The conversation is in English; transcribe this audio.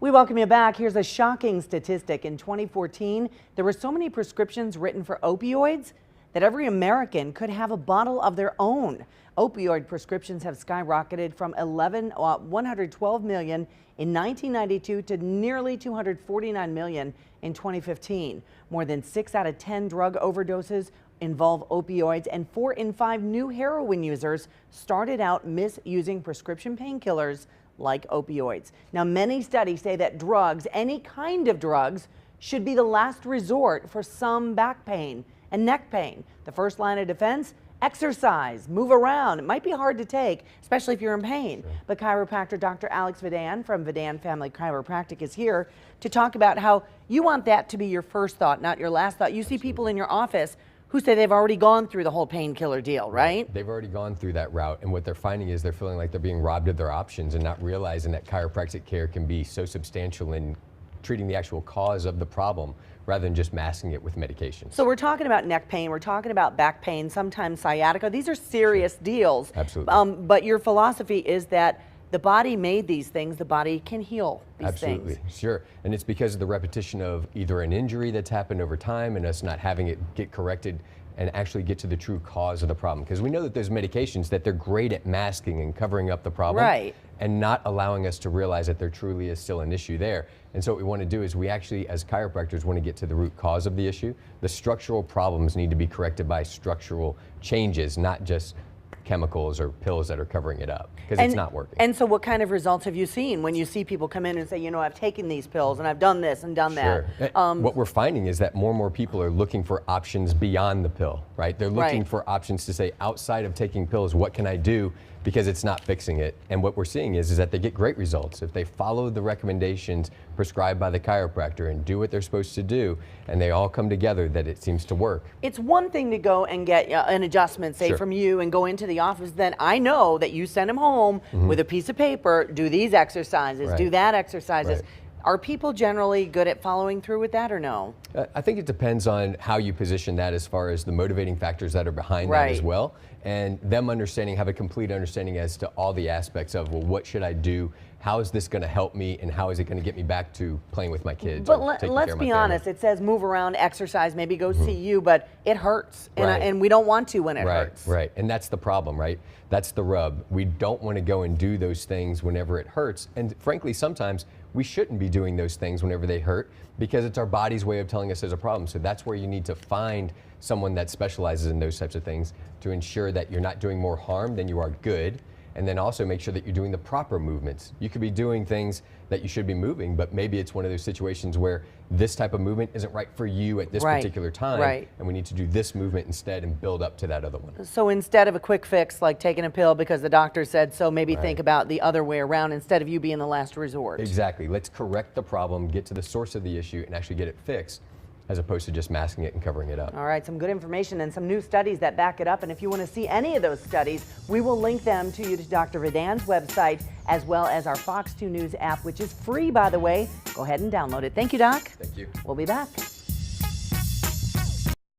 We welcome you back. Here's a shocking statistic. In 2014, there were so many prescriptions written for opioids that every American could have a bottle of their own. Opioid prescriptions have skyrocketed from 112 million in 1992 to nearly 249 million in 2015. More than 6 out of 10 drug overdoses involve opioids, and 4 in 5 new heroin users started out misusing prescription painkillers like opioids. Now, many studies say that drugs, any kind of drugs, should be the last resort for some back pain and neck pain. The first line of defense: exercise, move around. It might be hard to take, especially if you're in pain. Sure. But chiropractor Dr. Alex Vidan from Vidan Family Chiropractic is here to talk about how you want that to be your first thought, not your last thought. You see people in your office who say they've already gone through the whole painkiller deal, right? They've already gone through that route, and what they're finding is they're feeling like they're being robbed of their options and not realizing that chiropractic care can be so substantial in treating the actual cause of the problem rather than just masking it with medications. So we're talking about neck pain, we're talking about back pain, sometimes sciatica. These are serious deals. Absolutely. But your philosophy is that the body made these things, the body can heal these Absolutely. things. Sure. And it's because of the repetition of either an injury that's happened over time and us not having it get corrected and actually get to the true cause of the problem. Because we know that there's medications that they're great at masking and covering up the problem, right, and not allowing us to realize that there truly is still an issue there. And so what we want to do is we actually, as chiropractors, want to get to the root cause of the issue. The structural problems need to be corrected by structural changes, not just chemicals or pills that are covering it up, because it's not working. And so what kind of results have you seen when you see people come in and say, you know, I've taken these pills and I've done this and done that? What we're finding is that more and more people are looking for options beyond the pill, right? They're looking for options to say, outside of taking pills, what can I do? Because it's not fixing it. And what we're seeing is that they get great results. If they follow the recommendations prescribed by the chiropractor and do what they're supposed to do, and they all come together, that it seems to work. It's one thing to go and get an adjustment, say from you, and go into the office. Then I know that you send them home with a piece of paper, do these exercises, do that exercises. Are people generally good at following through with that or no? I think it depends on how you position that as far as the motivating factors that are behind that as well. And them understanding, have a complete understanding as to all the aspects of, well, what should I do? How is this going to help me? And how is it going to get me back to playing with my kids? But let's be honest, it says move around, exercise, maybe go see you, but it hurts. And we don't want to when it hurts. Right, and that's the problem, right? That's the rub. We don't want to go and do those things whenever it hurts. And frankly, sometimes we shouldn't be doing those things whenever they hurt, because it's our body's way of telling us there's a problem. So that's where you need to find someone that specializes in those types of things to ensure that you're not doing more harm than you are good. And then also make sure that you're doing the proper movements. You could be doing things that you should be moving, but maybe it's one of those situations where this type of movement isn't right for you at this particular time, and we need to do this movement instead and build up to that other one. So instead of a quick fix like taking a pill because the doctor said so, maybe think about the other way around instead of you being the last resort. Exactly. Let's correct the problem, get to the source of the issue, and actually get it fixed, as opposed to just masking it and covering it up. All right, some good information and some new studies that back it up. And if you want to see any of those studies, we will link them to you to Dr. Vidan's website, as well as our Fox 2 News app, which is free, by the way. Go ahead and download it. Thank you, Doc. Thank you. We'll be back.